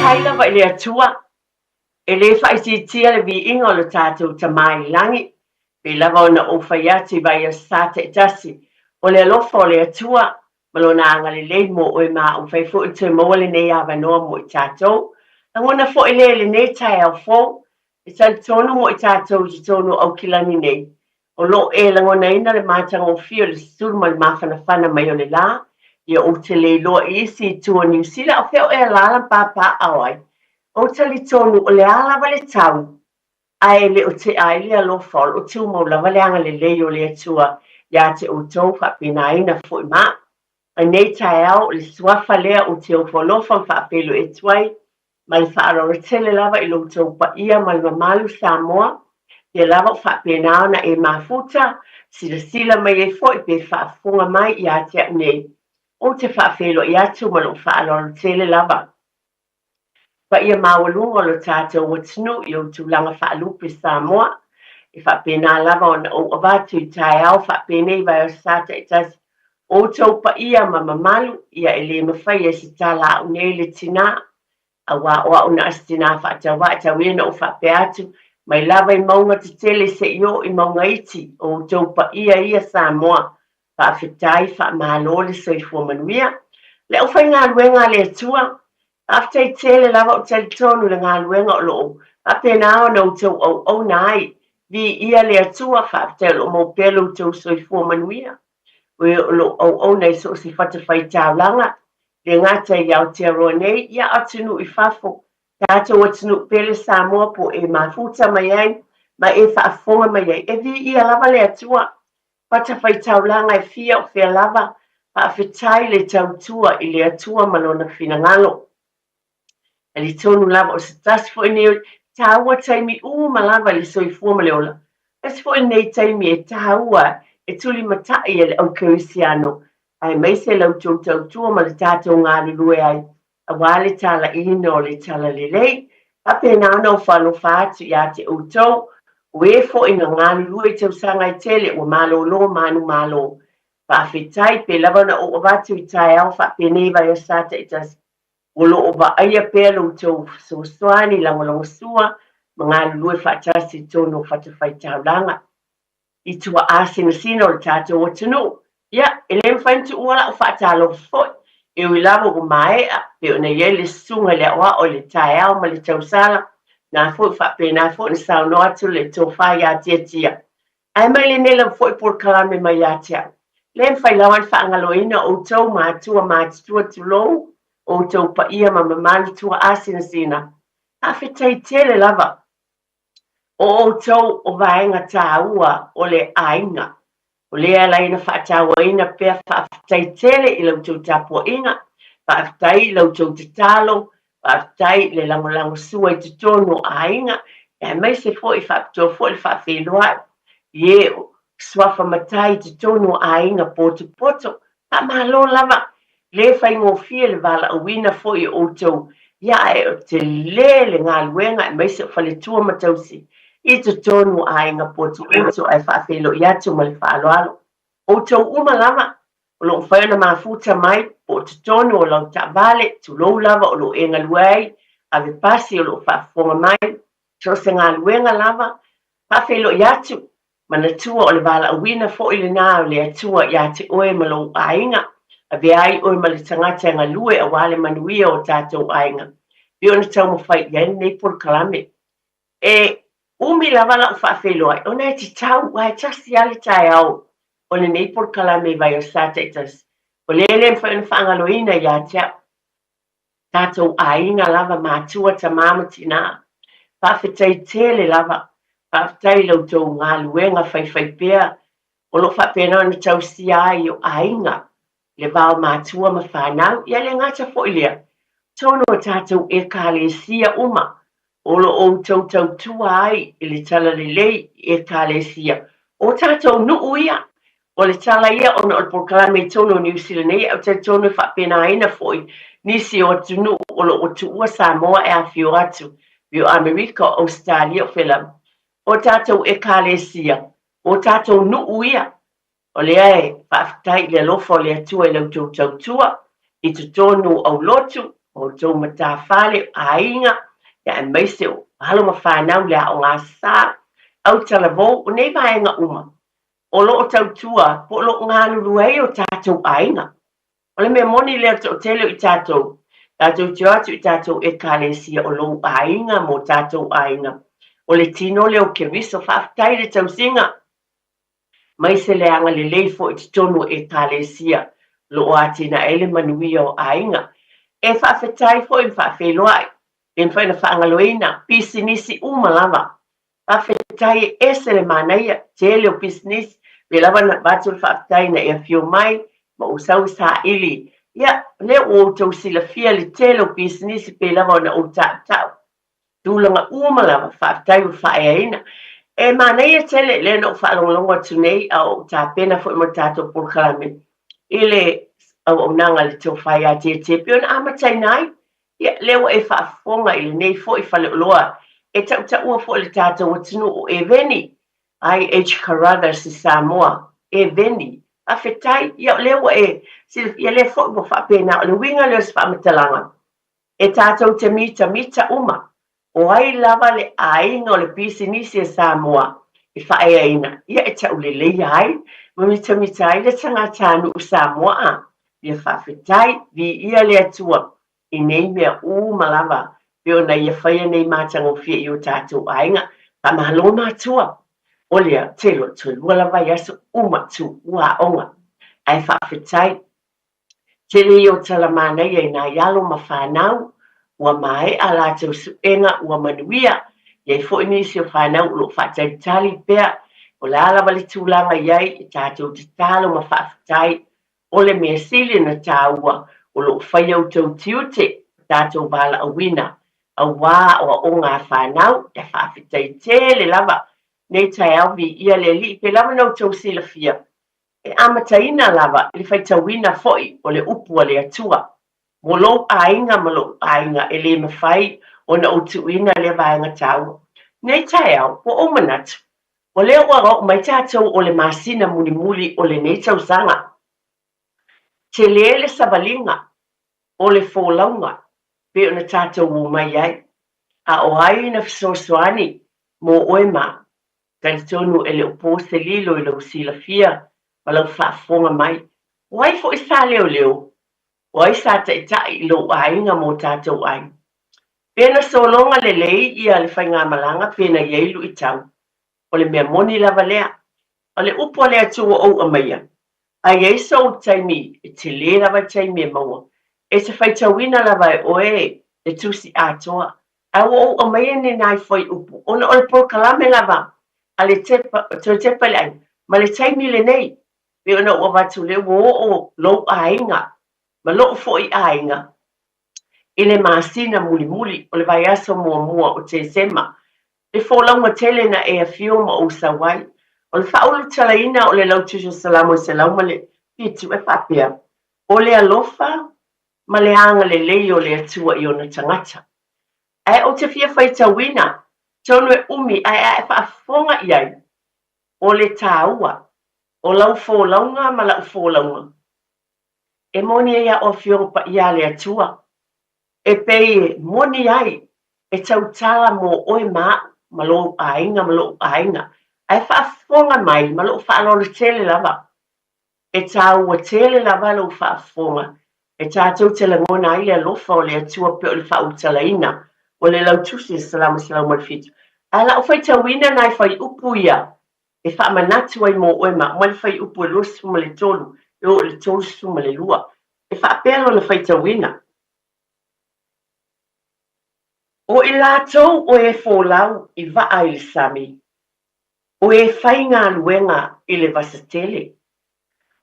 Kaila vai le atua. E le whaisitia le vi inga o le tātou tamai langi. Pe lava ona o whaiati vai a sata e tasi. O le alofa o le atua. Malona anga le lei mo o e maa o whaifo i tui moa le nei awa noa mo i tātou. Angona fo e le nei tai au fo. E tali tonu mo i tātou i tonu au kilani nei. O lo e langona ina le mātanga o fio le surma le mawhanawhana mai o le la. Ia o te le loa isi tua New Zealand o feo e alala papa awai. O tali tonu o le ala wale tau. Ai le o te ai le alofol o tu mo la wale anga le leo le atua. Ia te o tau whapina ina fo i maa. Ai nei tae au le suafa lea o te o folofa whapelo e tuai. Mai whaarora tele lava i lo tau pa ia mai mamalu Samoa. Ia lava whapina ona e mafuta. Sila mai e fo i pe whaafunga mai i a te nei. O te whaafelo i atu ma lo whaarora tele lava. Pa ia mawalunga lo tātou o tinu i o tūlanga whaalupe Samoa. I whapena lava o avatu i tae au whapene i vai o sata i tas. O tau pa ia ma mamalu ia e le mawhai e si tala au nei le tina. A wā oa una as tina whaatawa ta wena o whape atu. Mai lava i maunga te tele se io i maunga iti o tau pa ia Samoa. Whaafetai whaamalo so i fuamanuia. Le au whai ngā luenga le atua. After I tell a lava o tell tonu le ngā luenga o loo. Ape nao no tau au nai. Vi ia le atua whaaftel o mo pelo tau so i fuamanuia. We lo au nei so si whatawhai tau langa. Le ngata i au te aroa nei. Ia atunu i whafo. Tātou atunu pele Samoa po e mafuta mai ai. Ma e whaafonga mai ai. E vi ia lava le atua. Whatawhai tau langa e fia o whea lava. Whaafetai le tau tua i le atua malona finangalo. Ali tonu lava o se tas fo nei taua taimi malava li soi fuama leola. Es fo nei taimi e taua e tuli matai e le au kerisiano. Ai mai se lau tau tua ma le tātou ngā lulue ai. A wale tala ino le tala lelei. Ape nana o whano whātu i ate o tau. Ue fo ina ngā lulue tau sanga i tele o malo lo manu malo. Whaafetai pe lava na o watu i tae au whapene vai o sata i tas. O lo ova aia pelo tau so soani lango sua, mga lue whaatasi tono whatawhai taulanga. I tua asina sino o tātou o tunu. Ia, ele mwhaintu uala o whaatalo fwoi. E ui lava o maea, pe o nei ele sunga le awa o le tae au ma le tausala. Nā fwoi whapena fwoi ni sao no atu le tō whai a tia. Ai mai le nela fwoi por kalame mai a tia. Le mwhai lawan whaangaloina o tau mātua mātua tulou. O tau pa ia ma mamali tua asina sina. Awhetai tele lava. O tau o vaenga tāua o le ainga. O le alaina whaataua ina pia whaafetai tele i lau tau tapua inga. Whaafetai lau tau te talo. Whaafetai le lango sua i te tono ainga. E mai se fo i whaafetua fo i whaafeloa. Ie swafa matai te tono ainga poto. Pa malo lava. Le whai ngō fia le wala a wina fo i o tau. Ia e o te le ngā luenga e meise o whale tua matausi. I te tonu a inga poto ai whaafelo i atu ma le whaaloalo. O tau lava. O lo whaiona mafuta mai po te tonu o lau ta vale. Tu lou lava o lo enga luai. A ve pasi o lo whaafonga mai. So se ngā luenga lava. Whaafelo i atu. Mana tua o le wala a wina fo i le nā o le atua i ate oe ma lo a inga. A veai oi ma le tangata ngā lue a wale manuia o tātou ainga. Bi ona tau mo whai iai nei por kalame. E umi lava la o whaafelo ai. O nei te tau wai tasi ale tai au. O le nei por kalame vai o sata itas. O le mwhai ona whaangaloina i atea. Tātou ainga lava mātua ta māmatina. Whaafetai tele lava. Whaafetai lau tau ngā luenga whai pēr. O lo whapena ona tau si ai o ainga. Le vau mātua ma whanau, ia le ngata fo ilia. Tono tātou e kāle sia uma. O lo o tau tua ai, i le tala le lei e kāle sia. O tātou nu uia. O le tala ia ona o porkalame tono New Zealand nei, au te tono whapena aina foi. Nisi o tunu o lo o tuua Samoa e a fio atu. Vio Amerika, Australia o whilam. O tātou e kāle sia. O tātou nu uia. O le ai, whaafetai le lofo le atua i lau tau tua, i tu tonu au lotu, o tau matawhale ainga ya e maise o halo ma whanau lea o ngā sā au talavo o nei vaenga uma o lo o tautua po lo ngā luluei o tātou ainga o le mea moni lea o tele i tātou atu i tātou e kālesia o lo ainga mo tātou ainga o le tino leo ke riso whaafitai le tausinga mai se leanga le leifo i tonu e kālesia lo o atina ele manuia o ainga e whaafetai fo i whaafeloai e mwhaina whaangaloina pisinisi umalava whaafetai e se le manaia tele o pisinisi le lava na watu whaafetai na e fio mai ma usau sa ili ia le o tau sila fia le tele o pisinisi pe lava na o tau tūlanga umalava whaafetai o whaeaina e manaia tele le no whaalongalonga tunei au tā pena fo i mo tātou pulkalame ile au nanga le tau whai a te pio na amatai nai ia lewa e whaafonga i le nei fo i whale uloa e tau ua fo le tātou atinu o e veni ai H. Carruthers si Samoa e veni a whetai ia lewa e ia le fo i mo whaapena o le winga leo si whaamatalanga e tātou te mita uma o ai lava le ainga o le pisinisi e Samoa i whaeaina ia e tau le leia ai ma mita ai le tangata u Samoa a ia whawhetai vi ia le atua i nei mea malava peo na ia whaia nei mātanga o fia i o tātou ainga pa mahalo mātua o lea telo tolua lava i aso umatu ua onga ai whawhetai tele i o talamana ia i nā ialo ma whanau ua mai a lātou suenga ua manuia iai fo inisi o whanau lo whaataitali pea o la lava le tūlanga iai i tātou te talo ma whawhetai o le mea sili na tāua o lo whaia o tau tiute tātou bala a wina a wā o ngā whanau e whawhetai tele lava nei tai au vi ia le li pe lava nau tau sila fia e amataina lava li whaita wina foi o le upua le atua mo lo ainga ma lo ainga e le mawhai o na utuina le vaenga tau nei tai au o manatu o le ua mai tātou o le masina muli o le nei tau sanga te le savalinga o le fōlaunga pe o na tātou o mai ai a o ai na fisosoani mo oe ma kai tonu e le upo se lilo i lau sila fia ma lau whaafonga mai o ai fo i sa leo o ai sa tai i lo ainga mo tātou ai pena solonga le lei ia le whainga malanga pena ieilu i tau o le mea moni lava lea o le upo lea tua o amaia ai ei so taimi e te le lava taimi e maua e se whaitawina lava e oe e tusi atoa a o amaia ne nai whai upu ona o le pokalame lava a le tepa le ai ma le taimi le nei pe ona ua watu le o lo ainga ma lo fo i ainga i le masina muli o le vai aso mua o te sema le fōlaunga tele na e a fio ma o sawai o le whaulu talaina o le lautuso salamo se lauma le pitu e whapea o le alofa ma le anga le lei o le atua i ona tangata ai o te fia whaita wina tonu e umi ai e whaafonga iai o le tāua o lau fōlaunga ma lau fōlaunga e moni ia o fio pa ia le atua e pei moni ai e tautala mo oe maa ma lo ainga ai whaafonga mai ma lo whaalolo tele lava e tāua tele lava lo whaafonga e tātou te langona ai le alofa o le atua pe o le whautalaina o le lautusi salamu malfitu ala o whaita wina nai whai upu ia e whaamanatu ai mo oe maa ma le whai upu e lusu ma le tolu e o le tolu su ma le lua e whaapelo na whaita wina o i lātou o e fōlau i waa i le sami o e whainga luenga i le vasatele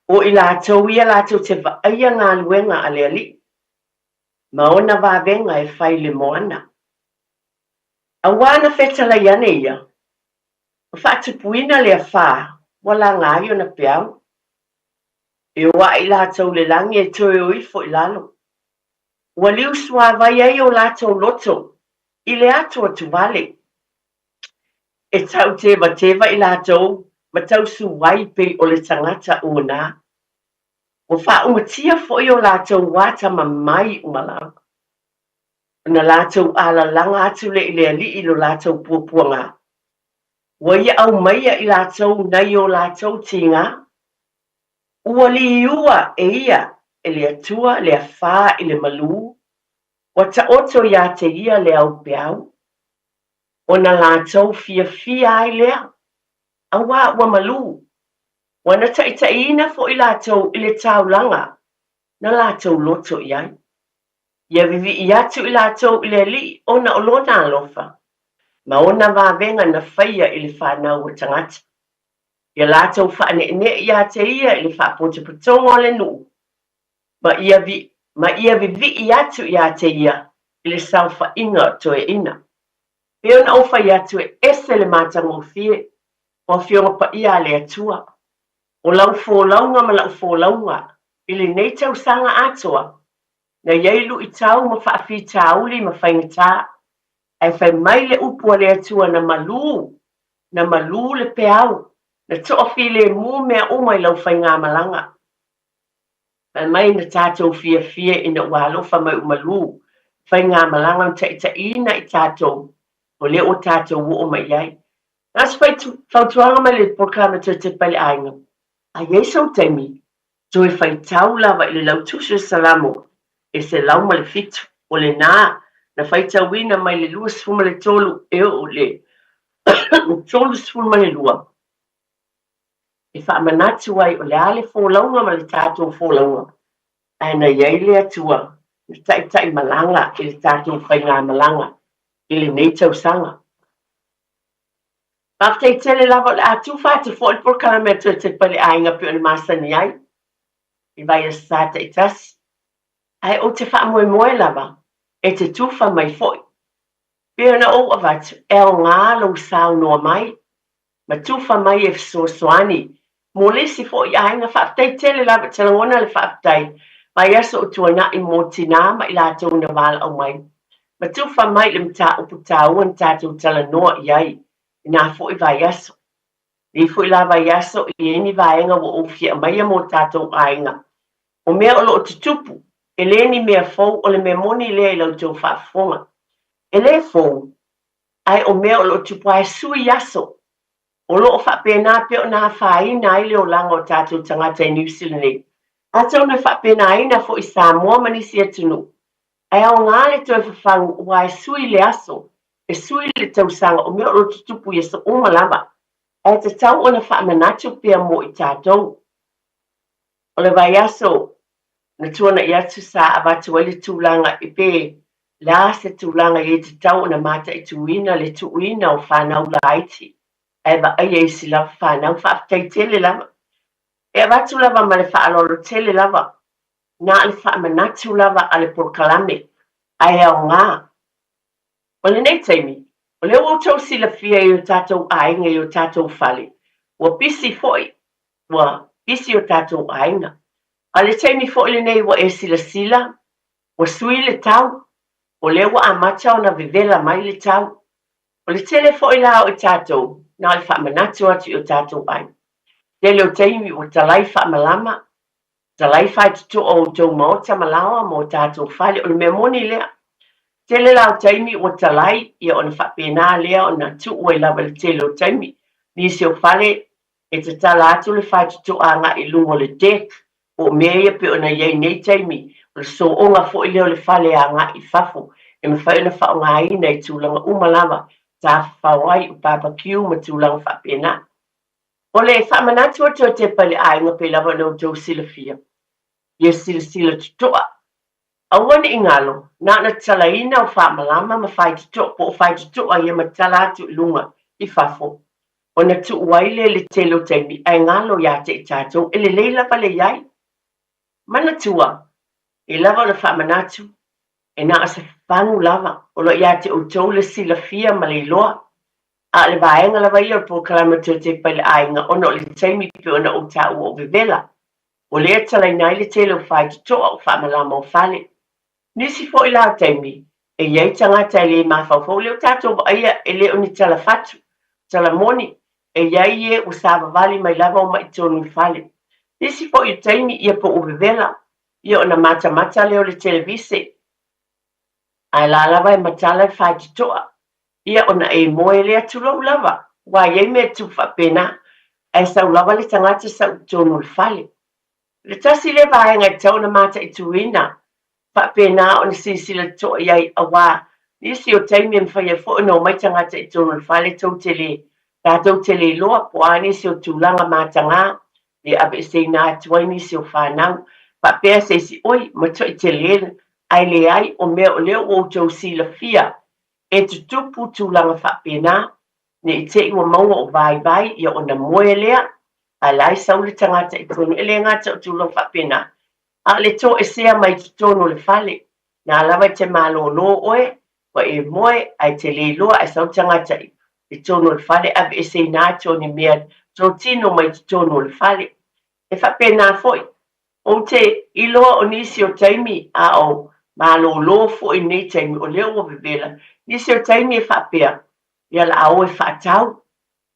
o i lātou ia lātou te waaia ngā luenga a le ali ma ona vāvenga e whai le moana a wana whetala iane ia o whaatupuina le a whā wala ngai o na peau e oa i lātou le langi e toe o ifo i lalo ua liu sua vai ai o lātou loto i le atua tu vale e tau teva i lātou ma tau suwai pe o le tangata una o wha umatia foi o lātou wata ma mai umalanga na lātou alalanga atu le ile ali ilo lātou puapuanga. Waia au maia I lātou nai o lātou tinga. Ua li iua e ia e le atua le afā I le malu. Wa ta oto ia te ia le au peau. O na lātou fia ai lea. Awa ua malu. Wana taʻitaʻina foʻi lātou I le taulanga. Na lātou loto iai. Ia vivi'i atu I lātou I le ali'i ona o lona alofa. Ma ona vavenga na whaia I le whanau o tangata. Ia lātou whaane'ene ia te ia I le whaapotopotonga o le nuu. Ma ia vivi'i atu ia te ia I le saufa inga toe ina. Pe ona o whai atu e ese le mātanga o fie. O whionga pa ia le atua. O lau fōlaunga ma lau fōlaunga. I le nei tau sanga atoa. Na iailu I tau ma whaafi tauli ma whaingata. Ai whai mai le upua le atua na malu. Na malu le peau. Na to'ofi le mu mea umai lau whainga malanga. Ai mai na tātou fia ina walofa mai umalu. Whainga malanga taʻitaʻina I tātou. O le o tātou o mai iai. Nas whautuanga mai le porkama te pale ainga. A yeso temi. Joe whai tau lava I le lautusu salamo. E se lau ma le fitu. O le nā. Na whai tauina mai le lua sfuma le tolu. E o le. Tolu sfuma le lua. E wha manatu ai o le ale fōlaunga ma le tātou fōlaunga. Ai na iei le atua. Na tai malanga I le tātou whainga malanga. I le nei tau sanga. Paftai tele lava le atu whātu fōi por kalametu te pale ainga pio ni masani ai. I vai a sata I tasi. Ai o te wha moe lava. E te tufa mai fōi. Pio na o avatu. E o ngā lau sao noa mai. Ma tufa mai e soani. Mo lesi fōi ainga whaftai tele lava talangona le whaftai. Vai aso o tuana I mo tina ma I lātou na wala au mai. Ma tufa mai le mta upu tāuan tātou talanoa iai. Nā fōi vai aso. Ni fōi la vai aso I eni vaenga wo o fia mai mo tātou ainga. O mea o lo o tutupu. E le ni mea fōu o le mea moni lea I lau tau whaafonga. E le fōu. Ai o mea o lo tupu ai sui aso. O lo o whapena pe o nā whaina I leo langa o tātou tangata I New Zealand. Atau na whapena ina fōi Samoa manisi atunu. Ai au ngā le toi whawhangu o ai sui le aso. E sui le tausanga o mea o lo tutupu ia sa uma lava. Ai te tau o na whaamanatu pia mo I tātou. O le vai aso. Na tuana I atu sa abatu ai le tūlanga I pe. La se tūlanga I te tau o na mata I tuina le tuina o whanau la aiti. Ai wa ai e si lava whanau whaafitai tele lava. E abatu lava ma le whaalolo tele lava. Na le whaamanatu lava a le porkalame. Ai au ngā. O le nei taimi, o le o tau sila fia I o tātou ainga I o tātou whale. Wa pisi foi, wa pisi o tātou ainga. A le taimi foi le nei wa e sila, wa sui le tau, o le wa amata o na vivela mai le tau. O le tele foi la o tātou, na le whaamanatu atu I o tātou ainga. Le leo taimi o talai whaamalama, talai whaitutu o tau maota malawa mo tātou whale, o le mea moni lea. Tele lau taimi o talai ia o na whapena lea o na tu ue lava le tele o taimi. Nisi o whale e te tala atu le whaitutu anga I lungo le DEC o mea pe o na iei nei taimi. O le so onga fo I leo le whale anga I whafo. E me whai na whaonga ina I tūlanga umalama. Tā whawai o barbecue ma tūlanga whapena. O le whamanatu atu o te pale ainga pe lava no tau sila fia. Ia sila tutoa. Awan I ngalo, na talaina o whaamalama ma whaituto po o whaituto a ia matala atu I lunga I whafo. O na tu waile le telo taimi, ai ngalo ia te I tātou, e le leila pale iai. Mana tua, e lava na whaamanatu, e na asa whangu lava, o lo ia te o tau le sila fia ma le loa. A le vaenga lava ia po kalamatu te pale ainga, o no le taimi pe o na o tau o vivela. O le talaina le telo whaituto o whaamalama o whale. Nisi fo I la taimi, e iei tangata le mawhawhau leo tātou ba aia e leo ni tala fatu, tala moni, e iei e o sāwa vali mai lava o mai tonu whale. Nisi fo I taimi ia po uvevela, ia o na mata leo le televise. ai la lava e matala e whaititoa. Ia ona e moe lea tulau lava, wa iei me tu whapena, ai sau lava le tangata sau tonu le whale. Le tasi le vaenga i tau na mata i tuina, whapena o ni sisila toa iai awa, nisi o taimi e mwhai e fo no mai tangata i tonu le whale tau tele, tātou tele loa po a nisi o tūlanga mātanga, le abe se nā tuai nisi o whanau, whapea se si oi, mato i tele ai le ai o mea o leo o tau sila fia, e tutupu tūlanga whapena, ne i te iwa maua o vai ia o na moe lea, a lai sau le tangata i tonu, ele ngata o tūlanga whapena, a le to e sea mai tonu le whale, nā lawa te malo lo oe, wa e moe ai te le loa ai sau tangata i tonu le whale, abe e se nā tonu mea, tō tino mai tonu le whale, e whapena foi, o te iloa o nisi o taimi a o malo lo fo i nei taimi o leo o bebela, nisi o taimi e whapea, ia la au e whaatau,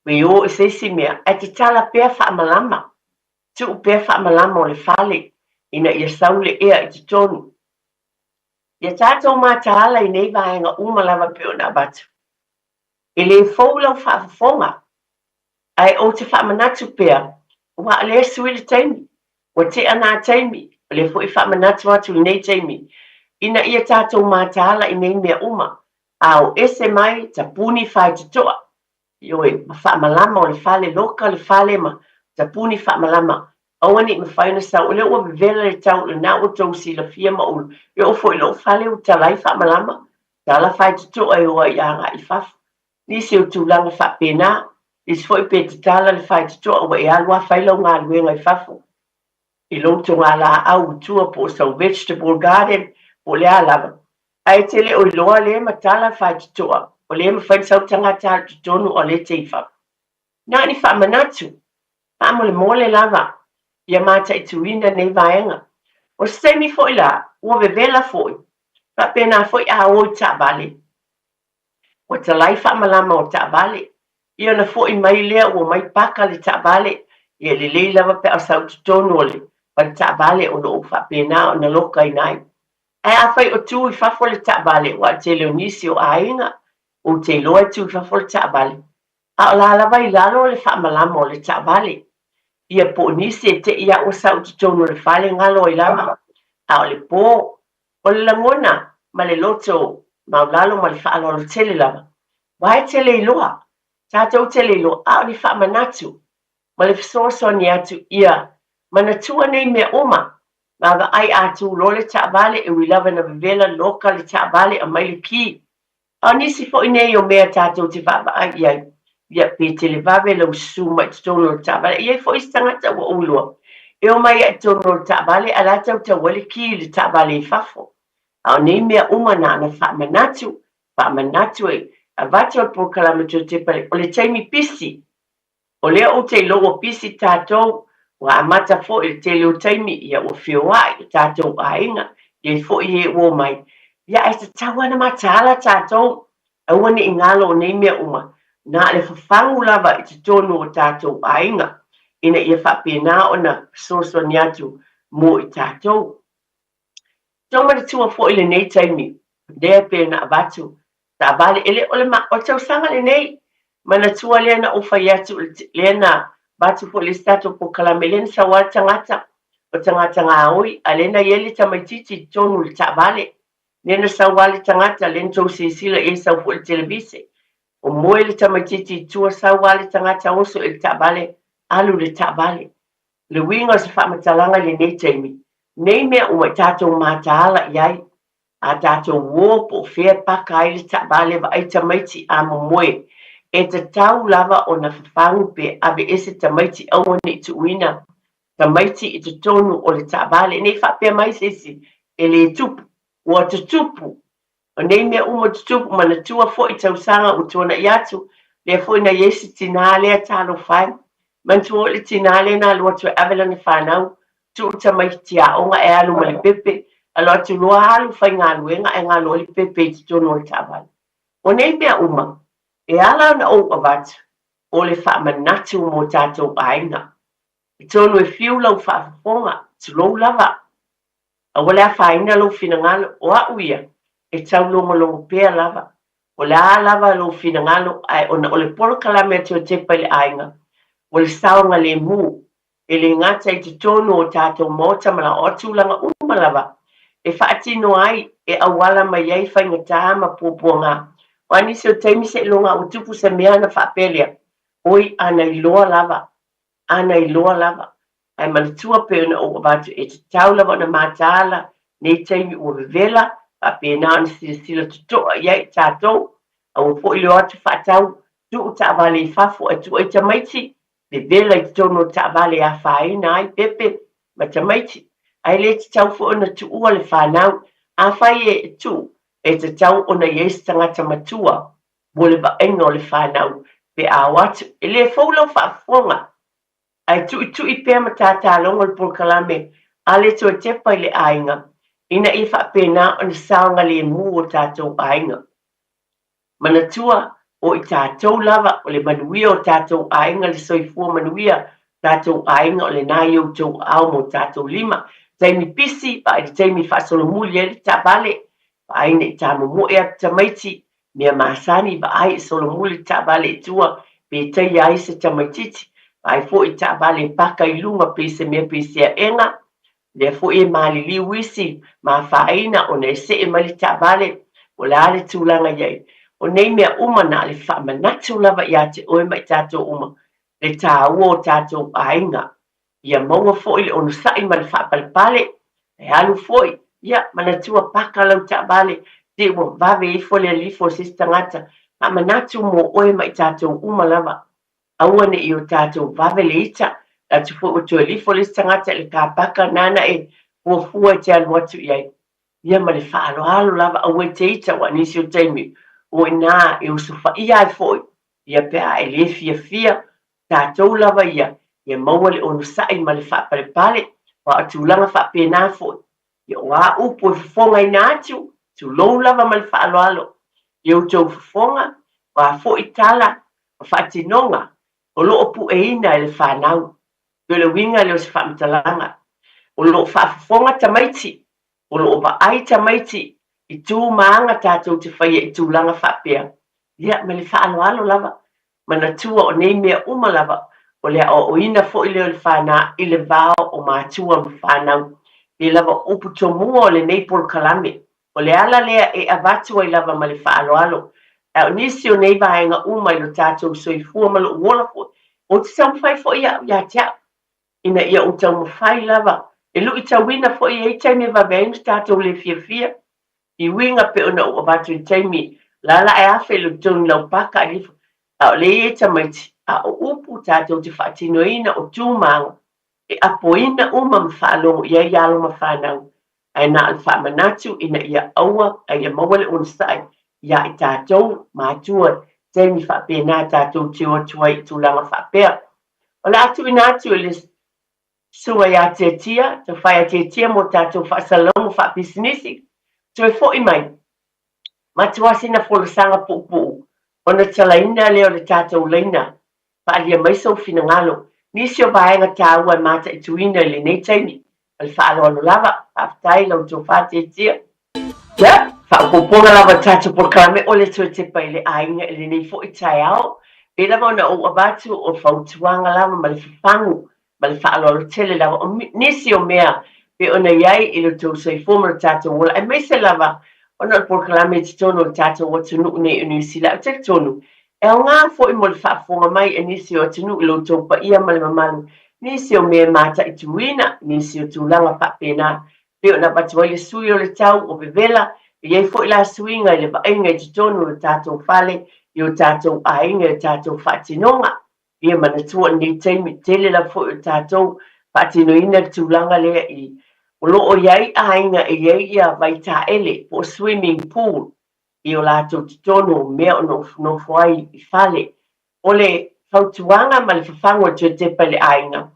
me o e seisi mea, ai te tala pea whaamalama, tu pea whaamalama o le whale, ina ia saule ea i te tonu. Ia tātou mātaala i nei vaenga umalawa peo na batu. E le faulau whaafafonga, ai o te whaamanatu pea, wa le sui le taimi, o te ana taimi, le fo i whaamanatu atu i nei taimi, ina ia tātou mātaala i nei mea uma, au ese mai ta puni whai te toa. Ioi, ma whaamalama o le whale loka le whale ma, ta puni whaamalama. Awani ma whaina sa, o le ua vela le tau le nā o tau si la fia ma ulu. Ia o fo i lo whale o talai whaamalama, ta la whai te toa e oa i anga i whafu. Nisi o tūlanga whapena, nisi fo i pe te tala le whai te toa o e alua whailau ngā luenga i whafu. I loto ngā la au tua po sau vegetable garden, o le alawa. Ai te le o iloa le matala whai te toa, o le mawhai sau tangata te tonu o le teifa. Nā ni whaamanatu, whaamole mole lava, ia mata i tuina nei vaenga. O semi fo i la, ua vevela fo i, whapena fo i a oi ta vale. O ta lai whaamalama o ta vale, ia na fo i mai lea o mai paka le ta vale, ia le lei lava pe a sau te tonu o le, pa ta vale o no whapena o na loka i nai. Ai a whai o tū i whafo le ta vale, wa te leo nisi o ainga, o te loa tū i whafo le ta vale. A o la lava i lalo le whaamalama o le ta vale. Ia po nisi e te ia o sau te tonu le whale ngalo i lama. A o le pō, o le langona, ma le loto, ma o lalo ma le whaalo le tele lama. Wai tele i loa, tātou tele i loa, a o le whaamanatu, ma le fisoso ni atu ia, ma na tua nei mea oma, ma ga ai atu lo le ta vale e wilawa na vivela loka le ta vale a mai le ki. A nisi fo i nei o mea tātou te whaaba ai iai. Ia pe te le vawe lau su mai te tono le tāwale. Iai fo i stangata wa ulua. E o mai ai tono le tāwale, ala tau tau wale ki le tāwale i whafo. A o nei mea umana na whaamanatu e, a vatu al prokalamato Tepa o le taimi pisi. O lea o te loa pisi tātou, wa amata fo i te leo taimi, ia o whioai tātou ainga, iai fo i e o mai. Ia e te tawana matala tātou, awane i ngalo o nei mea uma. Nā le whawhangu lava i te tonu o tātou ainga, ina ia whapena o na soso ni atu mo i tātou. Toma le tua fo i le nei taimi, dea pe na abatu, ta vale ele o le ma, o tau sanga le nei, mana tua lea na uwhai atu, lea na batu fo le stato po kalame lena sa wā tangata, o tangata ngā oi, a lena iele tamaititi tonu le ta vale, lena sa wale tangata, lena tau sisila e sa fo le televise. O moe le tamaititi tua sau wale tangata oso e le tabale, alu le tabale. Le winga se whamatalanga le nei taimi. Nei mea o mai tātou mātaala iai, a tātou wōpo whea paka ai le tabale wa ai tamaiti a moe. E te tau lava o na whawhangu pe abe ese tamaiti awane i tuina. Tamaiti i te tonu o le tabale. Nei whapea mai sesi, e le tupu, o te tupu. O nei mea uma tutupu mana tua fo i tausanga o tuana i atu, lea fo ina yesi tina lea talo whai. Man tua le tina lea na lua tua avela ni whanau, tu uta mai tia onga e alu ma le pepe, alo atu loa alu whai ngā luenga e ngā loa le pepe i te tono o le tabale. O nei mea uma, e ala na o avatu, o le whaamanatu mo tātou ainga. I tono e fiu lau whaafonga, tu lou lava. A wale a whaina lau whina ngalo o a uia. e tau longo pea lava. O le a lava lo fina ngalo, ai ona o le polo kalame te o Tepa le ainga. O le saonga le mu, e le ngata i te tono o tātou mota mala o tūlanga lava. E whaatino ai, e awala mai ei whainga tāma pōpuanga. O anisi o teimi se ilonga o tupu se mea na whaapelea. Oi, ana iloa lava. Ana iloa lava. Ai manatua peona o watu e te tau lava na mātāla, nei teimi o vela, pēnā ana sila tutoa iai tātou, au po ilo atu whaatau, tu ta vale I whafo e tu e tamaiti, le vela I tono ta vale a whaina ai pepe, ma tamaiti. Ai le te tau fo ona tu ua le whanau, a whai e tu, e te tau ona yes tangata matua, mo le baenga o le whanau, pe a watu, e le faulau whaafonga, ai tu I pēr ma tātālonga le polkalame, a le to e Tepa I le ainga, ina I whaapena o na saonga le mu o tātou ainga. Manatua o I tātou lava o le manuia o tātou ainga le soifua manuia tātou ainga o le nai o tau au mo tātou lima. Taimi pisi, pa I taimi whasolomuli e le tabale, pa aine I tāmomo e atu tamaiti, mea masani pa ai solomuli tabale tua, pe tai ai se tamaititi, pa ai fo I tabale paka I lunga pe se mea pe se enga, le fo e malili wisi, ma whaina o ne se e mali tabale, o le ale tūlanga iei. O nei mea uma na le whaamanatu lava ia te oe mai tātou uma, le tā ua o tātou ainga. Ia maua foi le onu sai ma le whaapalipale, e alu foi, ia manatua paka lau tabale, te ua vave I fo le alifo sistangata, whaamanatu mo oe mai tātou uma lava. Aua ne I o tātou vave le ita, atu fo o tu alifo le sistangata le ka paka nana e fua te alu atu iai. Ia ma le whaaloalo lava aue te ita wa nisi o teimi, o ina e usufa ia e foi, ia pea e le fia tātou lava ia maua le onu sai ma le whaaparepale, wa atulanga whaapena foi, ia oa upo e whafonga ina atu, tu lou lava ma le whaaloalo, ia utou whafonga, wa fo I tala, wa whaatinonga, o loo pu e ina e le whanau, pe le winga le o se whaamitalanga, o loo whaafonga tamaiti, o loo ba ai tamaiti, I tū maanga tātou te whaia I tūlanga whapea. Ia, me le whaaloalo lava. Manatua o nei mea uma lava. O lea o ina fo I leo le whana I le vao o mātua ma whanau. Pe lava upu tomua o le nei polkalame. O le ala lea e avatua I lava ma le whaaloalo. O nisi o nei vaenga uma I lo tātou soifua ma lo uola fo. O te sau mwhai fo ia tia. Ina ia o tau mwhai lava. E lu I tawina fo ia I taime vaveina tātou le fia. I winga pe ona o watu I taimi, lala e awhi lu tonu lau paka I lifu, a o le e tamaiti, a o upu tātou te whaatinoina o tūmanga, e apoina uma mwhalongo ia ialo ma whanau, ai na al whamanatu ina ia aua, ai ia mawale unsai, ia I tātou mātua, taimi whapena tātou te o tuai tūlanga whapea. O la atu ina atu e le sua ia te tia, te whaia te tia mo tātou whaasalongo whapisinisi, Toi fo I mai, matuasina folosanga pupu, ona talaina leo le tātou leina, paalia mai sau fina ngalo, nisi o vaenga tāua mata I tuina le nei taimi, al whaaloano lava, haftai lau tō whate tia. Ia, whaapoponga lava tātou polkalame o le toi Tepa I le ainga le nei fo I tai ao, e lava ona o abatu o whautuanga lava ma le whapangu, ma le whaaloano tele lava, nisi o mea, pe ona iai I lo tau soifoma o tātou wola. E mai se lava, ona o polkalame te tono o tātou o tunu nei unu sila o te tonu. E o ngā fo I mo le whaafonga mai e nisi o tunu I lo tau pa ia ma le mamalu. Nisi o mea mata I tuina, nisi o tūlanga whapena. Pe ona batua I le sui o le tau o bevela, e iai fo I la suinga I le vaenga I te tonu o tātou whale, I o tātou ainga I tātou whaatinonga. Ia manatua nei teimi tele la fo I o tātou whaatinoina tūlanga lea I o loo iai ainga e iai ia vai tā ele po swimming pool I o lātou titono mea o no fuai I whale. O le whautuanga ma le whawhango te Tepa le ainga.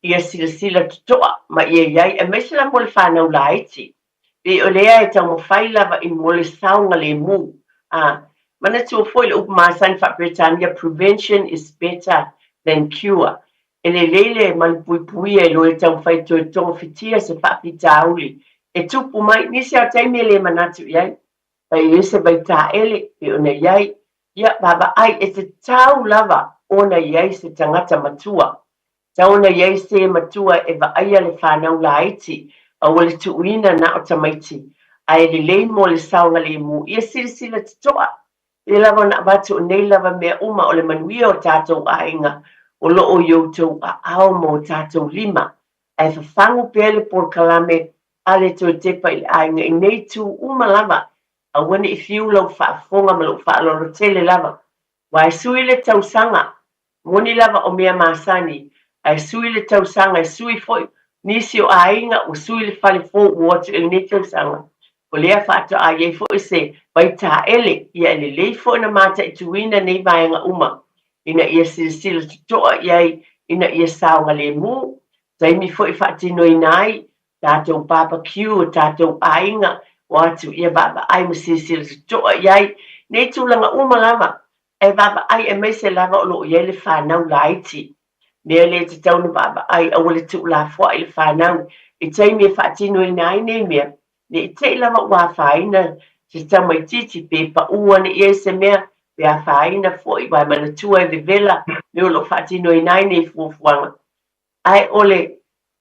Ia sila tutoa ma ia iai e mesela mo le whanau la iti. E o lea e tau mo whailava I mo le saunga le mu. Mana tua foi le upumasani whapretania, prevention is better than cure. E le leile malipui e lo e tau whai toi tongo whitia se whapita auli. E tupu mai, nisi au taimi le manatu iai. pai ese bai ta ele pe ona iai ia baba ai e te tau lava ona iai se tangata matua tauna iai se matua e vaaia le whanau la iti a wale tuuina na o tamaiti ai le lei mo le saunga le mu ia sirisila te toa e lava na batu o nei lava mea uma o le manuia o tātou ainga o loo youtou a ao mo tātou lima e whawhangu pele por kalame ale to tepa i ainga i nei tu uma lava a wane i fiu lau whaafonga ma lau whaaloro tele lava wa e sui le tausanga moni lava o mea masani ai sui le tausanga e sui foi nisi o ainga o sui le fale fo uotu e ne tausanga o lea whaato a iei foi se vai ta ele ia ele lei foi na mata i tuina nei vaenga uma ina ia sirisila tutoa iai ina ia saunga le mu taimi foi whaatino i nai tātou barbecue tātou ainga o atu ia baba ai ma sirisila tutoa iai nei tūlanga uma lava e baba ai e meise lava o loo iai le whanau laiti Nea le te tauna baba ai a wale tu la fwa i le whanau i taimi e whaatino i nai nei mea ne i te lava ua whaina te tamai titi pe pa ua ne i se mea pe a whaina fwa i wai mana tua e vevela me o lo whaatino i nai nei fuafuanga ai ole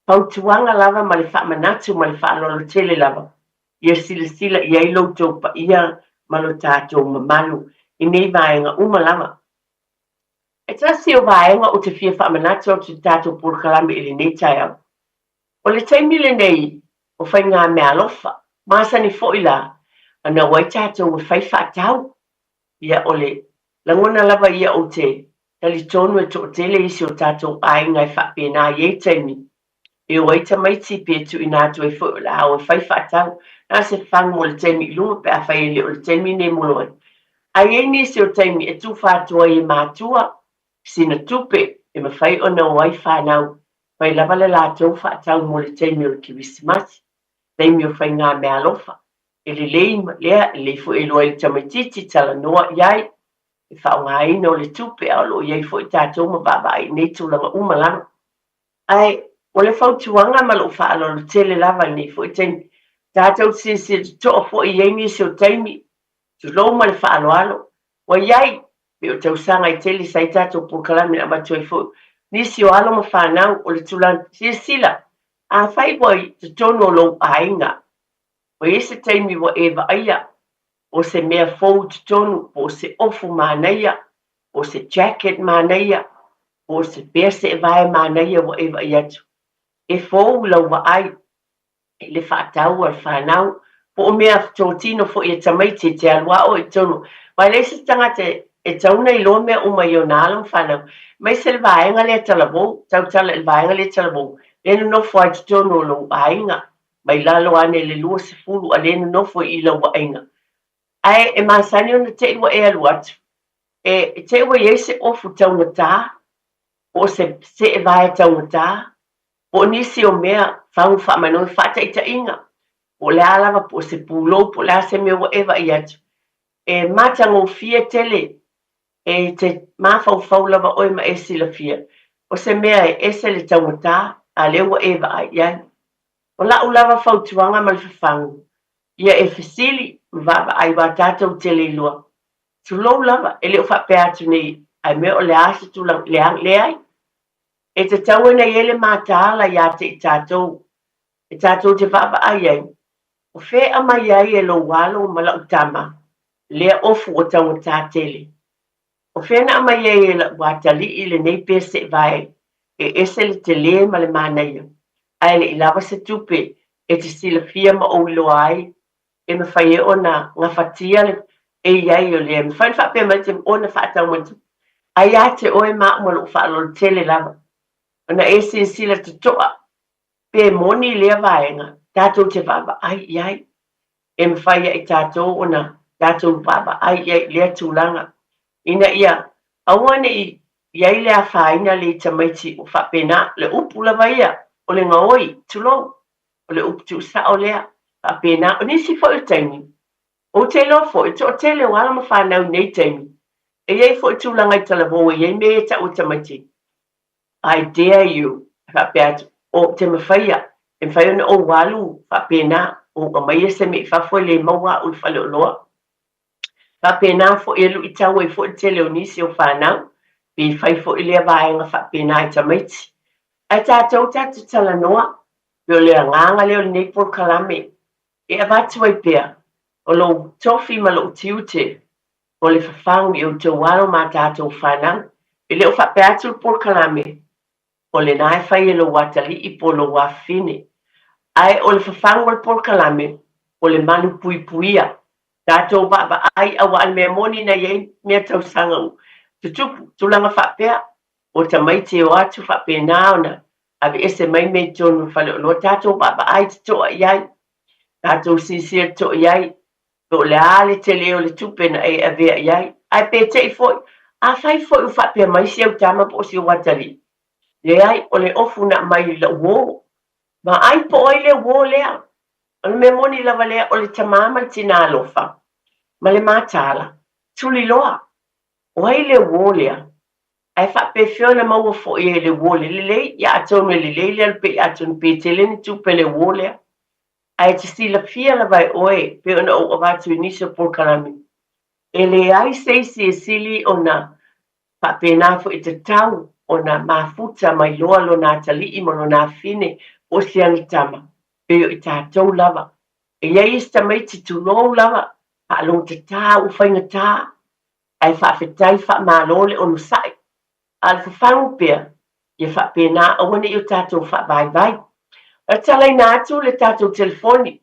pautuanga lava ma le whaamanatu ma le whaalolo tele lava ia sila i ai loutou pa ia ma lo tātou mamalu i nei vaenga uma lava e tasi o vaenga o te fia whaamanatu o te tātou purkalame i le nei tai au. O le taimi le nei, o whai ngā mea lofa, māsani fo i la, ana wai tātou e whai whaatau, ia o le, langona lava ia o te, tali tonu e to o tele isi o tātou ainga e whaapena i e taimi, e o eita maiti pe tu i nātu e fo i la au e whai whaatau, nā se whang mo le taimi i lunga pe a whai ele o le taimi ne moloe. Ai e nisi o taimi e tu whātua i mātua, sina tupe e mawhai o na wai whanau pai lava le lātou whaatau mo le teimi o le kirisimasi teimi o whai ngā mea lofa e le leima lea e le fu e loa i tamaititi tala noa iai e whao ngā ina o le tupe a lo iai fu i tātou ma baba ai nei tūlanga umalanga ai o le whautuanga ma lo whaalo lo tele lava nei fu i teimi tātou sisi toa fu i iei nisi o teimi tu lo ma le whaalo alo wa iai me o tausanga i tele sai tātou pukalame na batu e fu. Nisi o alo ma whanau o le tulan sila. A whai wai te tono lo ainga. O ese taimi wa eva aia. O se mea fau te tonu. O se ofu mānaia. O se jacket mānaia. O se berse e vai mānaia wa eva aia tu. E fau lau wa ai. E le whaatau al whanau. Po o mea tōtino fo i tamaiti te alua o i tonu. Mai leise tangate e tauna i loa mea uma i o nālam whanau. Mai se le vaenga le talabou, tautala le vaenga le talabou. Lena nofo ai te tono lo ainga. Mai lalo ane le lua se fulu a lena nofo i lo ainga. Ai e masani ona te iwa e alu atu. E te iwa i se ofu tauna tā, o se e vae tauna tā, o nisi o mea whangu whamanoi whata i ta inga. O le alawa po se pulo, po le ase mea wa ewa i atu. E matango fia tele, e te mawhau lava oi ma e sila fia. O se mea e ese le taungatā, a lewa ewa ai iai. O la lava whautuanga ma le whawhangu. Ia e whesili, mwaba ai wa tātou tele lua. Tu lou lava, e leo whapea atu nei, ai mea o le asa tu le ai. E te tauana i ele mātāla ia te i tātou. E tātou te whapa ai ai. O whea ama iai e lo walo ma la utama. Lea ofu o taungatā tele. O whena ama iei e la watali i le nei pese vai, e ese le te le ma le mānaia. Ai le ilawa se tupe, e te sila fia ma o ilo ai, e me whai e ona ngā whatia le e iai o le, me whai whapea mai te ona whaatau mantu. Ai a te oe maa umalo whaalo le tele lava. Ona e se sila te toa, pe moni lea vaenga, tātou te vava ai iai. E me whai e tātou ona, tātou vava ai iai lea tūlanga. Ina ia, awane i iai lea whaina le tamaiti o whapena le upu lava ia, o le ngaoi, tulou, o le upu tu sa o lea, whapena, o nisi fo i taimi. O te lofo, i to tele o alama whanau nei taimi. E iai fo i tūlanga i talavo, e iai mea ta o tamaiti. I dare you, whapea o te mawhaia, e mwhaia o walu, whapena, o amaia se me whafo le maua o whale o loa. Whapena fo e lu i tau e fo i te leo nisi o whanau, pi whai fo i lea vaenga whapena i tamaiti. Ai tātou tātou tala noa, pio lea nganga leo nei por kalame, e avatu ai pia, o lo tofi ma lo tiute, o le whawhangu i o te walo ma tātou whanau, e leo whapeatu por kalame, o le nae whai e lo watali i po lo wafine. Ai o le whawhangu al por kalame, o le manu pui puia, tātou baba ai awa al mea moni na iei mea tau sangau. Tutupu, tulanga whapea, o ta maiti o atu whapea naona, abe ese mai mei tonu whale o lo tātou baba ai te toa iai, tātou sisia toa iai, o le ale te leo le tupena e avea iai, ai pe te i foi, a whai foi u whapea mai si au tama po si o watari. Le ai o le ofu na mai la uo, ma ai po ai le uo lea, o le mea moni lava lea o le tamama tina alofa. Ma le mātala, tuli loa, o ai le wōlea, ai whape whiona maua fo e le wōle, le lei, ia atonu le lei le alpe atonu pe te leni tupe le wōlea, ai te sila fia la vai oe, pe ona o avatu inisa por kalami. E le ai seisi e sili o na whape nā fo i te tau, o na mafuta mai loa lo nā tali i mono nā fine, o siani tama, pe o i tātou lava. E iei ista mai te tulou lava, along te tā u whainga tā, ai whawhetai whamālole o nusai. Al whawhangu pia, i whape nā awane i o tātou whawai vai. A talai nātu le tātou telefoni,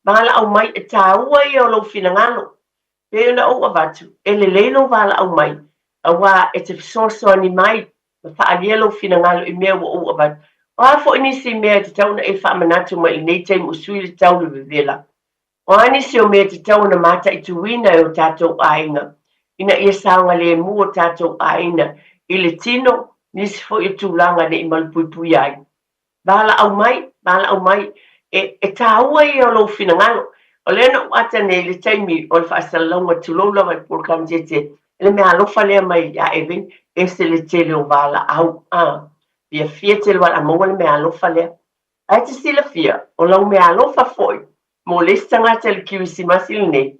māla au mai e tā ua i o lo whinangalo. Peo na o avatu, e le leilo wala au mai, a wā e te fisoso ani mai, ma whaalia lo whinangalo i mea wa o avatu. O a fo inisi mea te tauna e whamanatu mai nei tei musui le tau le vivela. O ani se o mea te tau na mata i tuina e o tātou ainga. Ina ia saunga le mua tātou aina. I le tino, nisi fo i tūlanga ne i malupui ai. Bala au mai, e tāua i o lo whinangalo. O lena wata ne le taimi o le whaasalonga tulola mai pūrkam tete. Le mea alofa lea mai a even, e se le tele o bala au. Pia fia tele wala maua le mea alofa lea. Ai te sila fia, o lau mea alofa foi. Mo lesi tangata le kiwisi masili nei,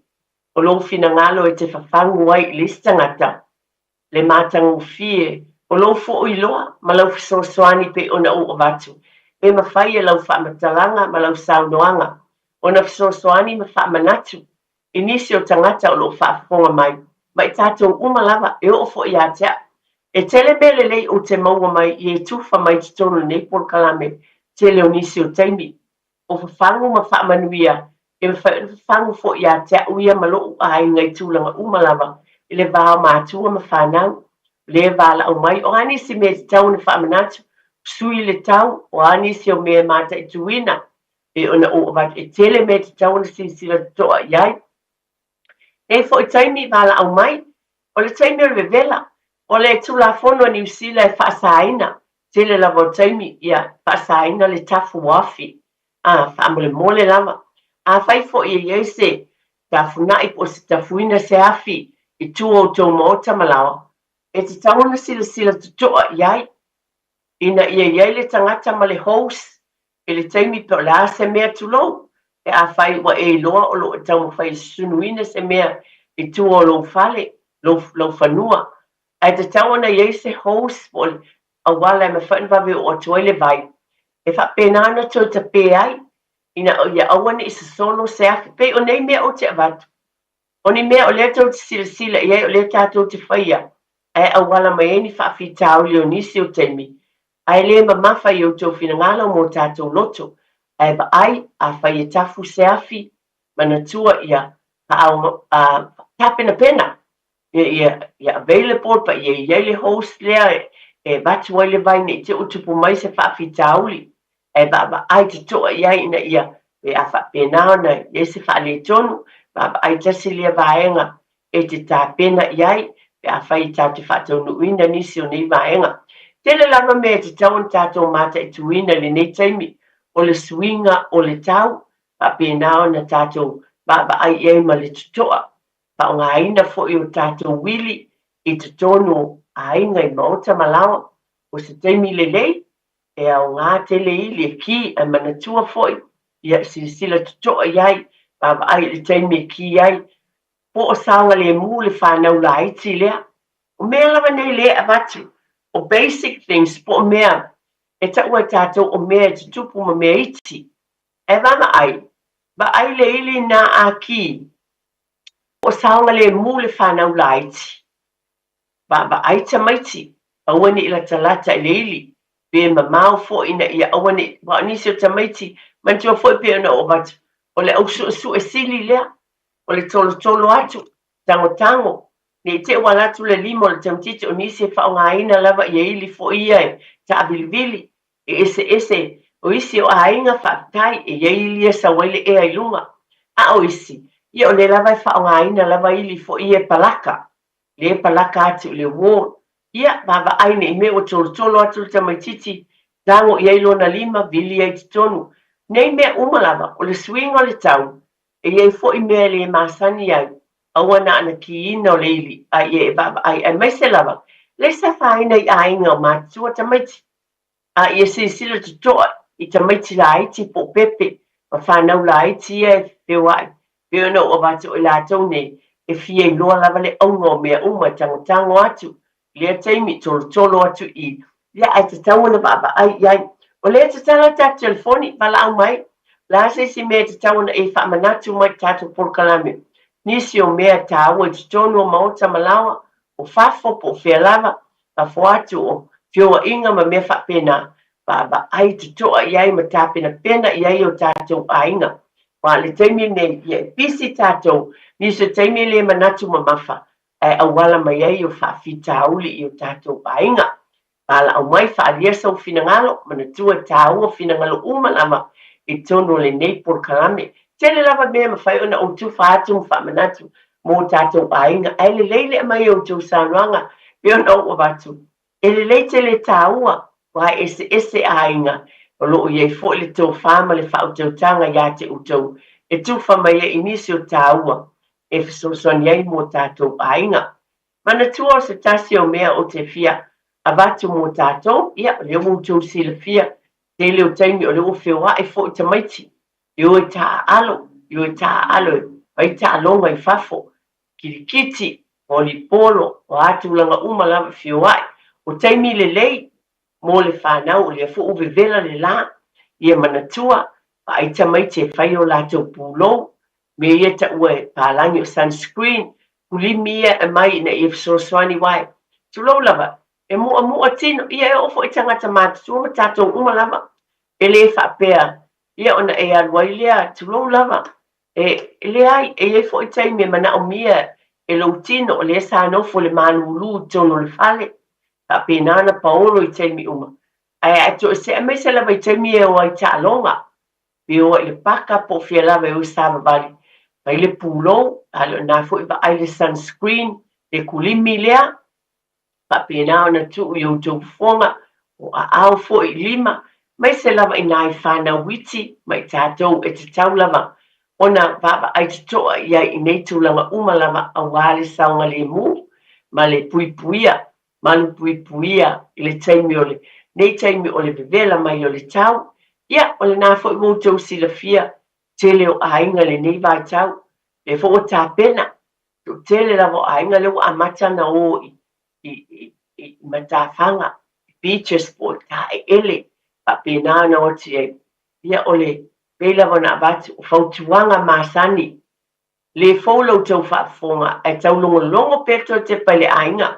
o lo whinangalo e te whawhangu ai lesi tangata, le mātangu fie, o lo fo iloa, ma lau fisosoani pe ona o avatu, e mawhai e lau whaamatalanga, ma lau saunoanga, o na fisosoani ma whaamanatu, e nisi o tangata o lo whaafonga mai, ma i tātou umalava, e o fo i atea, e tele mele lei o te maua mai, i e tufa mai te tonu nei por kalame, tele o nisi o taimi, o whawhangu ma whaamanuia, e whawhangu fo i a te uia ma loo ai ngai tūlanga umalama, i le vāo mātua ma whanau, le vāla au mai, o ani si mea te tau na whaamanatu, sui le tau, o ani si o mea māta i tuina, e ona o avat e tele mea te tau na si sila toa iai. E fo i taimi vāla au mai, o le taimi o le vela, o le tula fono ni usila e whaasaina, tele la vo taimi ia whaasaina le tafu wafi, whaamole mole lama, a whai fo i e se, tafunai po se tafuina se afi, i tua o tau maota malawa, e te tauna sila tutoa iai, ina iai le tangata ma le hous, e le taimi pe o la se mea tulou, e a whai wa e loa o lo e tau ma whai sunuina se mea, i tua o lo fale, lo whanua, e te tauna iai se hous, a wala e ma whanwawe o toile vai, e whapenana tau ta pe ai, ina o ia awane i se solo se afi, pe o nei mea o te avatu. O ni mea o lea tau te sila, iai o lea tātou te whaia, ai awala mai eni whaafi tau leo nisi o teimi, ai lea ma mawhai o tau whinangalo mo tātou loto, ai ba ai a whai e tafu se afi, mana tua ia, tapena pena, ia available, pa ia le host lea, e batu wai le vai ne te utupu mai se whaafi tauli, e baba ai te toa iai ina ia e a whapena ona e se whaale tonu baba ai tasi lia vaenga e te tāpena iai e a whai tā te whatonu uina nisi o nei vaenga. Tele lama mea te tauan tātou mata e tuina le nei taimi o le suinga o le tau whapena ona tātou baba ai e ma le tutoa pa o ngā ina fo i o tātou wili i te tonu a inga i maota malawa o se taimi le lei e au ngā tele i le ki a manatua foi ia sila tutoa iai baba ai le taimi ki iai po o saunga le mu le whanau la iti lea. O mea lava nei lea avatu. O basic things po o mea. E taua tātou o mea te tupu ma mea iti. E vama ai. Ba ai le ili na a ki. O saunga le mu le whanau la iti. Ba ai ta maiti. Awani ila talata le ili. Be ma mau fo ina ia awani. Ba nisi o ta maiti. Mantua fo i pe ona o batu. O le au su e sili lea. O le tolo atu. Tango. Ne te walatu le limo le tamtiti o nisi e whaongaina lava ia ili fo ia e ta abilivili. E ese. O isi o ainga whaatai e ia ili e sa wele e ailunga. A o isi. Ia o le lava e whaongaina lava ili fo ia e palaka. Le palaka atu le wall. Ia baba aine i me o tolo atu le tamaititi. Tango ia ilo na lima vili ai titonu. Nei mea umalava o le swing o le tau. E iei fo i mea le masani ai. Awana ana ki ina o le ili. A ie baba ai e maise lava. Le sa whaina i ainga o mātua tamaiti. A ia sila tutoa i tamaiti la aiti po pepe. Ma whanau la aiti e whewai. Peo no o watu o la tau nei. E fia i loa lava le aunga mea uma tango atu. Lea teimi tolo atu i. Lea ai te tawana baba ai iai. O lea te tala ta telefoni pala au mai. La se si mea te tawana e whaamanatu mai tato porkalame. Nisi o mea taua i tonu o maota malawa. O fafo po fea lava. Fafo atu o fioa inga ma mea whapena. Baba ai te toa iai ma tapena pena iai o tato a inga. Wa le teimi ne ia pisi tato. Nisi o teimi le manatu ma mafa. E awala mai ai o whaafita auli i o tato a inga. Pala au mai whaalia sau finangalo, manatua tāua finangalo umalama i tono le nei porkalame. Tele lava mea mawhai ona o tu whaatu whaamanatu mō tātou ainga. E le leile mai o tu sanuanga, pe ona o watu. E le leite le tāua, wai ese ainga. O loo iei fo le tō whama le whautautanga ia te utou. E tu whamai e inisi o tāua, e whasosoan iei mō tātou ainga. Manatua o se tasi o mea o te fia, avatu mo tato ia le mo tu sila fia te le o taimi o le o fewa e fo te maiti yo ta alo ai ta longa i fafo kirikiti volipolo o atu langa uma lava fewa o taimi le lei mo le whanau o le fo o vevela le la ia manatua ai ta maiti e whai o lato pulo me ia ta ue palangi o sunscreen kulimia e mai na i fsoswani wai tulo lava e mua tino ia e ofo i tangata mātua ma tātou umalama e le whapea ia ona e aluai lea tulou lava e le ai e e fo i taimi mana o mia e lau tino o le sānofo le mānulu tono le whale whapenana paolo i taimi uma ai ato se a meisa lava i taimi e o ai tālonga pe o le paka po fia lava e o sāvavali pai le pulo alo nā fo i va ai le sunscreen le kulimi lea Papena ona tu i o tau fonga o a au fo i lima, mai se lava i nai whana witi, mai tātou e te tau lava. Ona baba ai te toa ia i nei tūlanga uma lava a wale saunga le mu, ma le puipuia, manu puipuia i le taimi o le, nei taimi o le bevela mai o le tau. Ia, o le nā fo i mō tau sila fia, tele o ainga le nei vai tau, le fo o tā pena, tele lava o ainga le o amatana o i matawhanga, beaches po ta ele, papena na o tie, ia ole, pela wana abatu, o fautuanga masani, le folo tau whaafonga, e tau longo peto te pale ainga,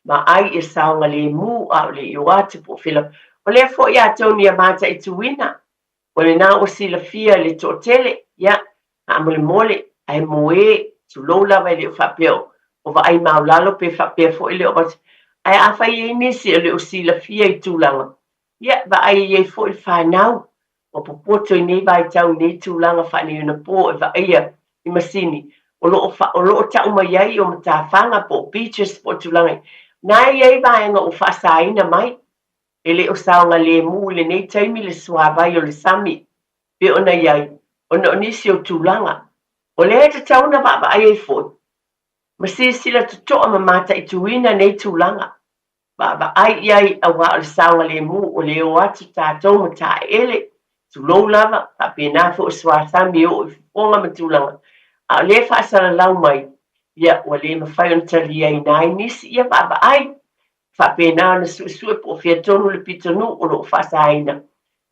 ma ai e saunga le mu au le iwatu po fila, o le fo ia tau ni amata i tuwina, o le na o sila fia le totele, ia, a mole, ai moe, tu lola le whapeo, o va ai maulalo pe whapea fo ile o batu, ai a whai e nisi o le o sila fia i tūlanga. Ia, va ai e fo i whanau, o popoto i nei vai tau nei tūlanga whani una po e va ia i masini. O lo o tau mai ai o mata whanga po beaches po tūlanga. Nai ei vaenga o whasaina mai, e le o saunga le mu le nei taimi le suavai o le sami, pe ona iai, ona o nisi o tūlanga. O le te tau na va ai e fo. Ma sila tutoa ma mata i tuina nei tūlanga. Ba ai iai a wa o le saunga le mu o le o atu tātou ma tā ele. Tu lou lava, pa pēnā fo o swāsami o i fonga ma tūlanga. A le whaasara lau mai, ia ua lē mafai ona talia ina ai nisi ia vaavaai faapena ona suʻesuʻe po o fiatonu le pitonu o loo faasaina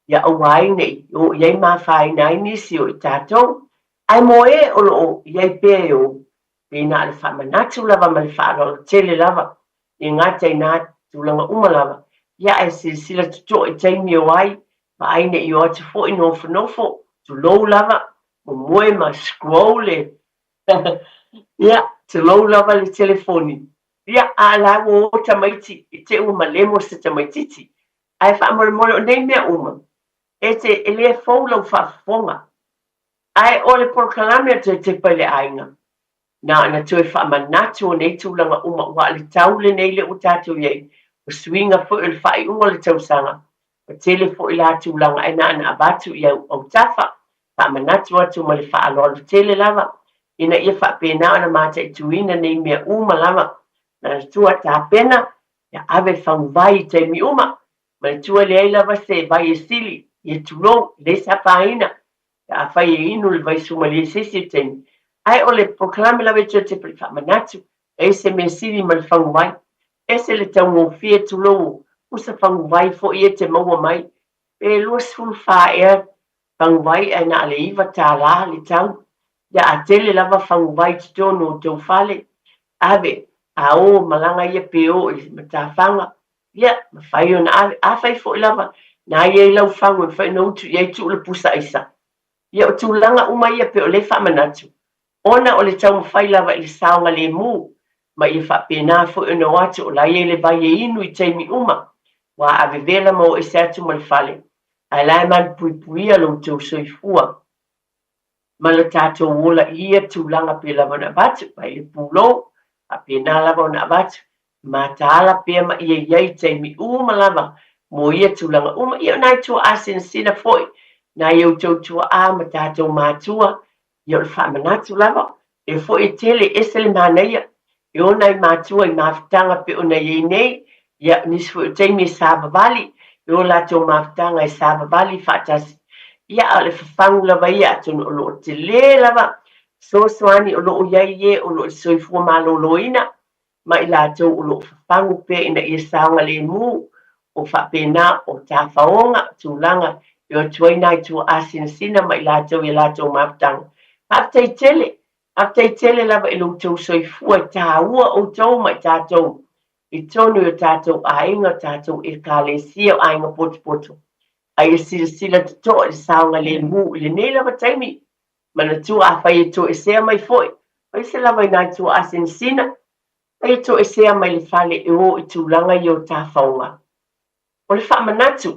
ia aua ai nei o iai mafaina ai nisi o i tatou ae mo ē o loo iai pea e ou peina a le faamanatu lava ma le faalolotele lava i gata inā tulaga uma lava ia e silasila totoʻi e taimi o ai vaai neʻi o atu foʻi nofonofo tulou lava momoe ma scroll le ia tulou lava le telefoni ia alau o tamaiti i te ua malemo se tamaititi ae faamolemole o nei mea uma e te e lē fou lau faafofoga ae o le polokalame atu e Tepa i le aiga na ana toe faamanatu o nei tulaga uma ua a le tau lenei le ua tatou iai o suiga foʻi o le faaiʻuga o le tausaga o tele foʻi la tulaga e na ana avatu i au tafa faamanatu atu ma le faaloalo tele lava ina ia faapena ona mataʻituina nei mea uma lava na le tua tapena ia ave fauvai i taimi uma ma le tua leai lava se vai e sili ia tulou le sapaina ia afai e inu le vaisuma liesisi e taimi ae o le proklame lava e tua Tepa le faamanatu e se me sili ma le fauvai e se le taugofia tulou usa fauvai foʻi e te maua mai e 24 ea fauvai aina a le iva tālā le tau ia a tele lava fauvai totonu o tou fale ave a o malaga ia pe o i matafaga ia mafai ona ave afai foʻi lava na ia i lau fagu e fainautu iai tuu le pusa aisa ia o tulaga uma ia pe o lē faamanatu ona o le taumafai lava i le saoga lemu ma ia faapena foʻi ona o atu o lai ai le vai e inu i taimi uma ua avevela ma o ese atu ma le fale ae la e manipuipuia loutou soifua ma le tatou ola ia tulaga pe lava ona avatu mai le pulou apena lava ona avatu matala pea ma ia iai taimi uma lava mo ia tulaga uma ia ona tuaʻā sinasina foʻi na ia outou tuaʻā ma tatou matua ia o le faamanatu lava e foʻi tele ese le manaia e ona i matua i mafutaga pe ona iai nei ia nisi foʻi o taimi e savavali e o latou mafutaga e savavali faatasi ia o le fafagu lava ia atonu o loo te lē lava soasoani o loo iai e o loo soifua malōlōina ma i latou o loo fafagu pea ina ia saoga lemu o faapena o tafaoga tulaga e o atu ai na i tuaʻā sinasina ma i latou ia latou mafutaga faafetaitele lava i loutou soifua e tāua outou ma i tatou i tonu i o tatou aiga o tatou ekalesia o aiga potopoto aia silasila totoʻi le saoga lemu i lenei lava taimi mana tua afai e toʻesea mai foʻi ai se lava ina tuaʻā sinasina ai e toʻesea mai le fale e o i tulaga i o tafaoga o le faamanatu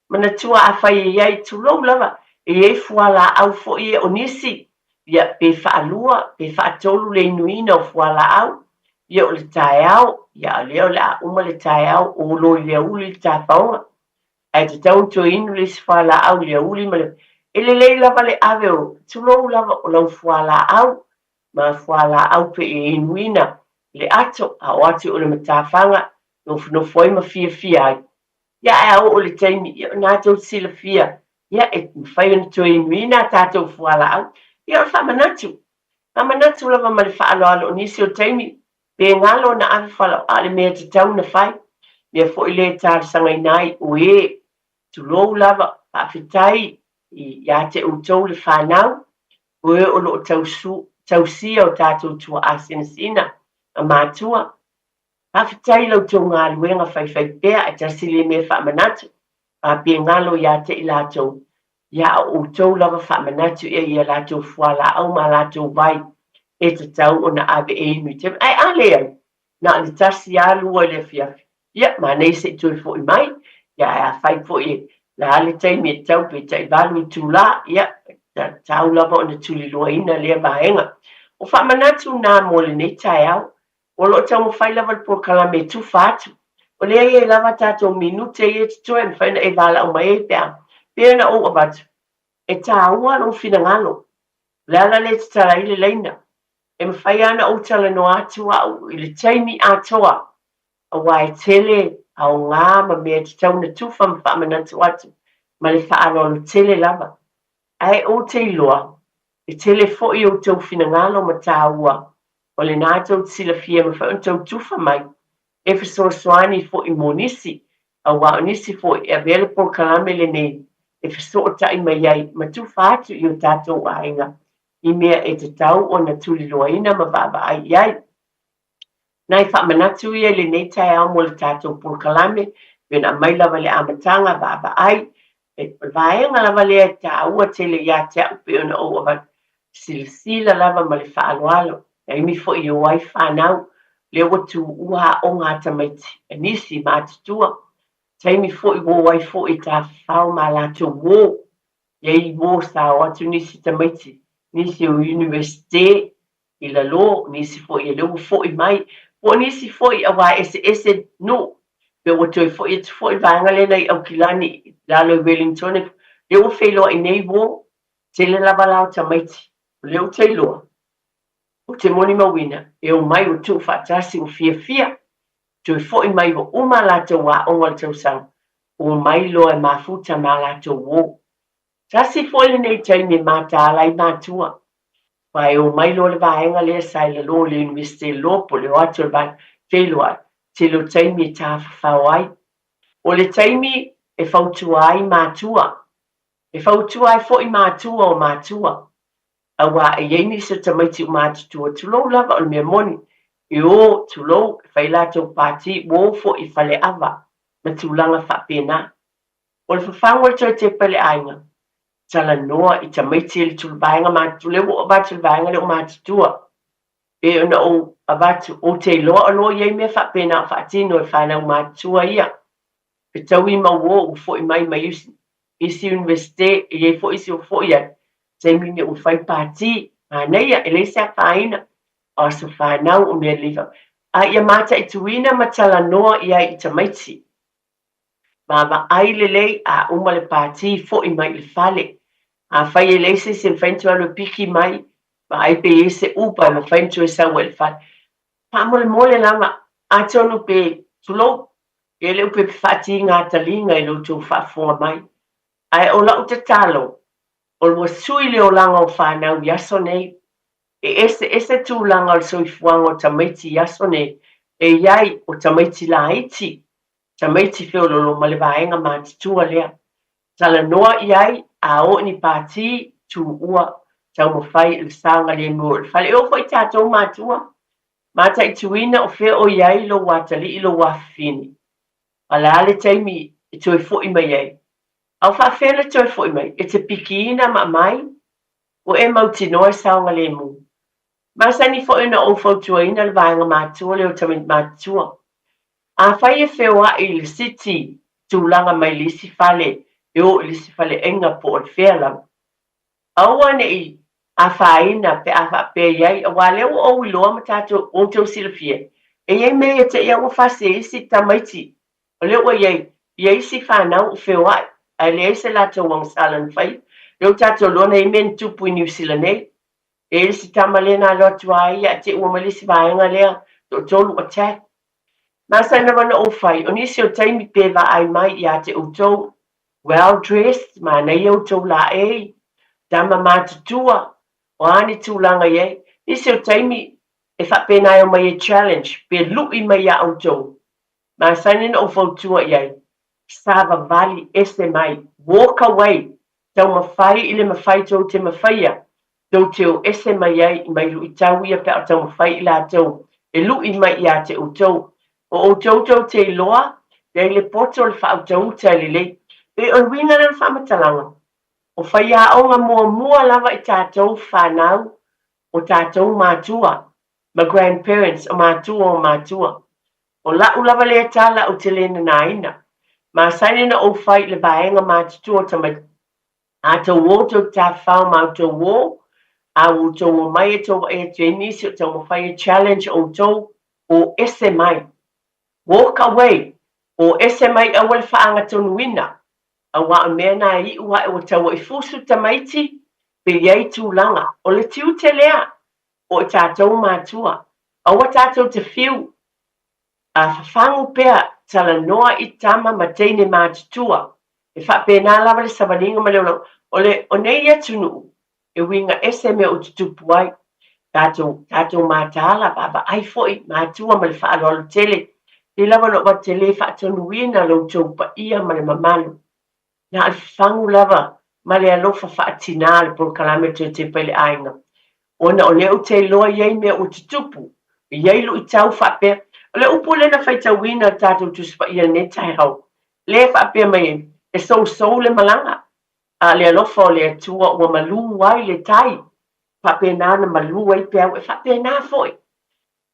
mana tua afai e iai tulou lava e iai fualaau foʻi e o nisi ia pe faalua pe faatolu le inuina o fualaau ia o le taeao ia o lea o le aʻuma le taeao o lo i le auli le tafaoga ae tatau toinu le isi fualaau le auli ma le e lelei lava le ave o tulou lava o lau fualaau ma fualaau pe e inuina le ato a o atu o le matafaga nofonofo ai ma fiafia ai ia e ao o le taimi ia ona tou silafia ia e mafai ona toe inuina a tatou fualaau ia o le faamanatu lava ma le faaloalo o nisi o taimi pe galo na ave faalaʻa le mea tatau na fai mea foʻi lē talesaga ina ai o ē tulou lava faafetai iā te outou le fanau o ē o loo tausia o tatou tuaʻā sinasina a matua faafetai lautou galuega faifai pea e tasi le mea faamanatu apegalo iā te i latou ia o outou lava faamanatu ia latou fualaau ma latou vai e tatau ona ave e inu i te ae ale ai na o le tasi alua i le afiafi ia manei seʻi toe foʻi mai ia e afai foʻi la le taimi e tau pe taʻivalu i tulā ia tau lava ona tuliloaina lea vaega o faamanatu na mo lenei taeao o loo taumafai lava le polokalame e tufa atu o lea ia lava tatou minute ia totoe ma faina e valaau mai ai pea na ou avatu e tāua lou finagalo le ala le tatalai le laina e mawhai ana o talanoa atu au i le taimi atoa awa e tele au ngā ma mea te tau na tufa ma whaamanatu atu ma le whaalolo tele lava ai o te iloa e tele fo'i o tau finangalo ma tāua o le nā tau silafia ma whau tau tufa mai, e whasoasoani fo I monisi, a wā nisi fo I available kalame le nei, e whasoatai mai ai, ma tufa atu I o tātou Aiga, I mea e te tau o na tuli loaina ma baba ai ai. Nai whamanatu ia le nei tai au mo le tātou pulkalame, vena mai lava le amatanga baba ai, e vaenga lava le ta ua tele ia te au pe ona o awa sila lava ma le whaaloalo, e mi fo I o ai whanau, le watu ua o ngā tamaiti, e nisi mātutua, taimi fo I o ai fo I tā whao ma lato wō, Yei wō sa o atu nisi tamaiti, nisi o universite, I la lo, nisi fo I leo fo I mai, po nisi fo I awa ese no, pe o toi fo I vanga le nei au kilani, lalo Wellington, leo whelo I nei wō, te le lava lao tamaiti, leo te loa, o te moni mawina, e o mai o tu whaatasi o fia, toi fo I mai o uma lato wa o ngal tau sang, o mai loa e mafuta ma lato wō, Tasi foi nei taimi mata lai matua. Pai o mai lo le vaenga le sai le lo le universite lo po le atu ba felua te lo taimi ta whawai. O le taimi e fautua ai matua. E fautua ai foi matua o matua. Awa e yeini se tamaiti o matua tulo lava o me moni. E o tulo failato pati wo fo I fale ava. Na tulanga whapena. O le whawhango te pele ainga. Tala noa I tamaiti le tulbainga mātu le o abatu bainga le o mātutua. E ona o abatu o te loa o yei me whapena whaatino e whanau mātua ia. Pe taui ma wo o fo I mai isi universite e yei fo isi o fo ia. Te mine o whai pāti, māneia e leisa whaina. O sa whanau o mea liwa. A ia mata I tuina ma tala noa ia I tamaiti. Ma ai le lei a uma le pāti fo I mai le fale. A fai e leise se whaintua lo piki mai, ma ai pe e se upa ma whaintua e sa wel fale. Pa mole lama, a tonu pe tulo, e leo pe whati ngā talinga e lo tō whafonga mai. Ai o lau te talo, o lua sui leo langa o whanau yaso nei, e ese tū langa o sui fuanga o tamaiti yaso nei, e iai o tamaiti la haiti, tamaiti feo lolo malewaenga mātitua lea. Tala noa iai, a o ni pāti tu ua tau mawhai il sanga le mua. Whale o whai tātou mātua. Māta I tuina o whea o iai lo watali I lo wafini. Ala ale taimi I toi fwoi mai iai. Au whawhena toi fwoi mai. E te piki ina ma mai. O e mauti noa sanga le mua. Masani fwoi na o whautua ina le vāinga mātua le o tamit mātua. A whai e whewa I le city tūlanga mai lisi whale. E o lisi fale enga po o whealang. Aua nei a whaina pe a whape iai a wale o iloa ma tātou o tau silafia. E iai mea te ia o whase isi tamaiti. O leo iai si whanau o whewai. A lea se lato wang salan whai. Leo tātou lona I men tupu I New Zealand nei. E isi tamalena lotu ai a te ua malisi vaenga lea to tolu attack. Masa na wana o whai. O nisi o taimi pewa ai mai I a te o tau. Well dressed, ma na iau tau la e, dama mātutua, o ani tūlanga ye, isi o taimi e whapena o mai e challenge, pe lui mai a au tau. Ma sanin o fautua iei, Sava Valley ese mai, walk away, tau mawhai ile mawhai tau te mawhaia, tau teo ese mai ei, mai lui tau ia pe a tau mawhai ila tau, e lui mai ia te o tau. O tau te loa, dei le poto le wha au tau tali lei, e o winga na whamatalanga. O whaia o ngā mua lava I tātou whanau o tātou mātua, ma grandparents o mātua. O lau lava lea tala o te lena naina. Ma sainina o whai le vaenga mātua tamai. A tau wō tau tā whao mātou wō, a wō tau o mai e tau e te nisi o tau mawhai challenge o tau o ese mai. Walk away, o ese mai awal whaanga tonu wina. A wa mea nā I ua e o tau I fusu tamaiti, pe iei tūlanga, o le tiu te lea, o tātou mātua, a wa tātou te whiu, a whawhangu pēr tala noa I tama ma teine mātutua, e whapena lava le savaninga ma leo, o nei atunu, e winga ese mea o tutupu ai, tatou matala pa ai foi matua ma le whaalolo tele. Te lava no wa tele whaatonuina loutou pa ia ma le mamalu. Na al fangu lava ma le alofa whaatina le polokalame te pele ainga. Ona o leo te loa iei mea o te tupu. Iei lo i tau whape. O le upu le na whaitawina tatou tuspa ia ne tai hau. Le whape mai e so le malanga. A le alofa o le atua ua malu wai le tai. Whape nana malu wai pēu e whape nā foi.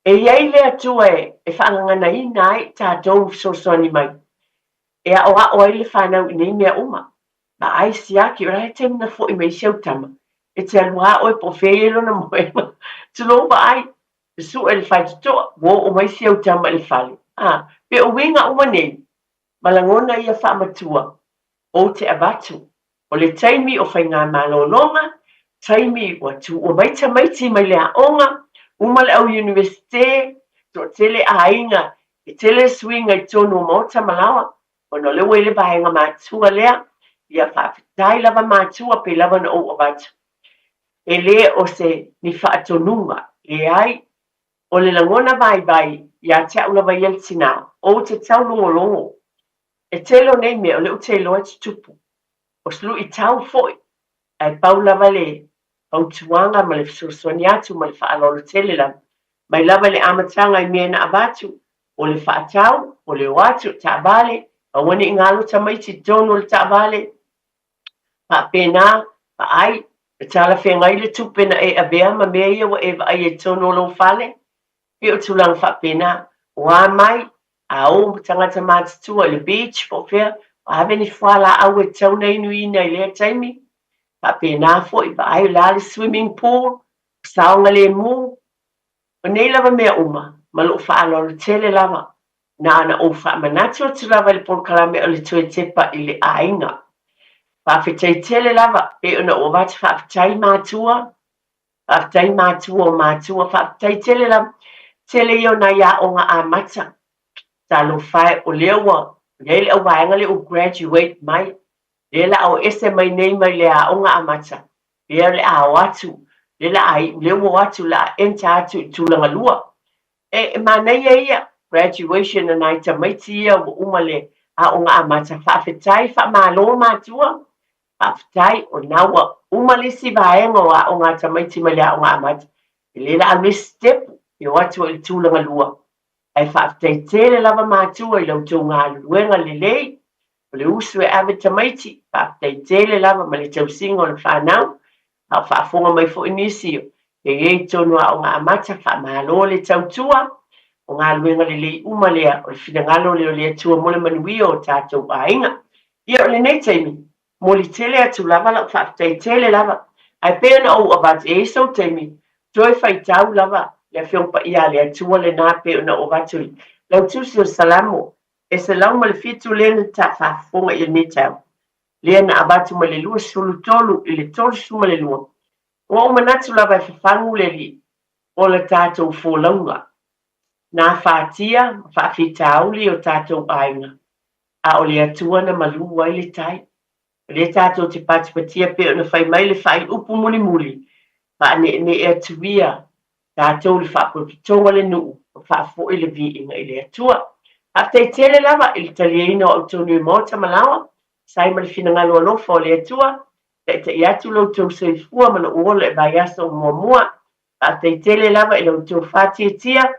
E iei le atua e whaangangana i nai tatou sosoni mai. E a o ai le whanau i nei mea uma. Ma ai siaki o rai temna foi mai siautama. E te alua o e pofeelo na moema. Tulo ba ai. Su e le whaitotoa. Wo o mai siautama le whale. Pe o winga uma nei. Malangona ia whaamatua. O te abatu. O le taimi o whainga malolonga. Taimi o tu o maita maiti mai le aonga. Uma le au universite. To tele ainga. E tele swinga i tonu o mota malawa. Ono le wele bahenga matua lea. Ia whaafitai lava matua pe lava na o abatu. E le o se ni whaatonunga. Le ai. O le langona vai. Ia te au lava iel tina. O te tau longo. E telo nei mea o le o te loa te tupu. O slu i tau foi. Ai pau lava le. Pau tuanga ma le fsosoni atu ma le whaalolo tele lava. Mai lava le amatanga i mea na abatu. O le whaatau. O le watu ta vale. A wani ingalo ta maiti tono le ta vale. Pa pena. Pa ai. E tala whengai le tupena e avea ma mea ia wa eva ai e tono lo fale. Pe o tulang wha pena. Wa mai. A o tangata mātatua le beach po fea. Pa have ni whala au e tauna inui nei lea taimi. Pa pena fo i pa ai la le swimming pool. Saonga le mu. O nei lava mea uma. Malo whaalo tele lava. Na ana o wha manatu o tu lava le polokalame o le tue tepa i le ainga. Whawhitai tele lava, e ona o wati whawhitai mātua. Whawhitai mātua o mātua, whawhitai tele lava. Tele i o na ia o ngā a mata. Talo whae o lewa, le au waenga le o graduate mai. Le la au ese mai nei mai le a o ngā a mata. Le a o atu, le la ai, le o atu la enta atu tūlanga lua. E manei e ia. Graduation na nai tamaiti ia o umale a o ngā amata whawhitai whamalo mātua. Whawhitai o nawa umale si vaenga o ngā tamaiti male a o ngā amata. E lela a me step i o atu i tūlanga lua. Ai whawhitai tele lava mātua i lau tō ngā luenga le lei. O le usu e awe tamaiti. Whawhitai tele lava ma le tausinga o le whanau. Hau whaafonga mai fo inisio. E e tonu a o ngā amata whamalo le tautua. O ngā luenga le lei umalea o le whingalo le o le atua mole manui o tātou ainga. Ia o le nei teimi, moli tele atu lava la whaafitai tele lava. Ai pēna o avat e so teimi, toi whaitau lava le whiongpa ia le atua le nā pēna o vatui. Lau tusi o salamo, e se lau ma le fitu lena ta whaafonga i ni tau. Lena abatu ma le lua sulu tolu i le tolu suma le lua. O manatu lava e whawhangu le li o le tātou fōlaunga. Nā whātia, whawhitauli o tātou ainga. A o le atua na malu wai le tai. Le tātou te patipatia pe o na whai mai le whai upu muli muli. Wha ne e atuia. Tātou le whapupitonga le nuu. Whaafoi le vi inga i le atua. Haftai tele lava i le talieina o tonu i mota malawa. Sai ma le finangalo alofa o le atua. Te i atu lau tau soifua mana uola e vai asa o mua. Haftai tele lava i lau tau whatia tia.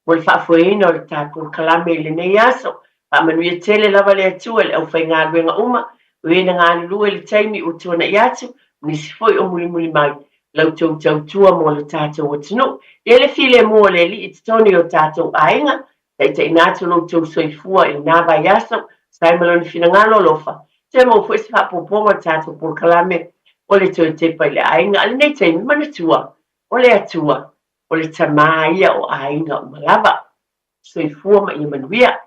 O le whaafueina o le tāpun kalame i le nei aso. Whaamanuia tele lava le atua le au whai ngā ruenga uma. Uena ngā lua le taimi o tuana i atu. Nisi foi o muli muli mai. Lau tau tau tua mo le tātou o tunu. E le file mua le li i titoni o tātou ainga. Te inatu lau tau soifua i nā vai aso. Sai maloni fina ngalo lofa. Te mo fuesi whaapoponga tātou pun kalame. O le tau tepa i le ainga. Ale nei taimi manatua. O le atua. O le tamaia o ainga o malava. Soifua ma i manuia.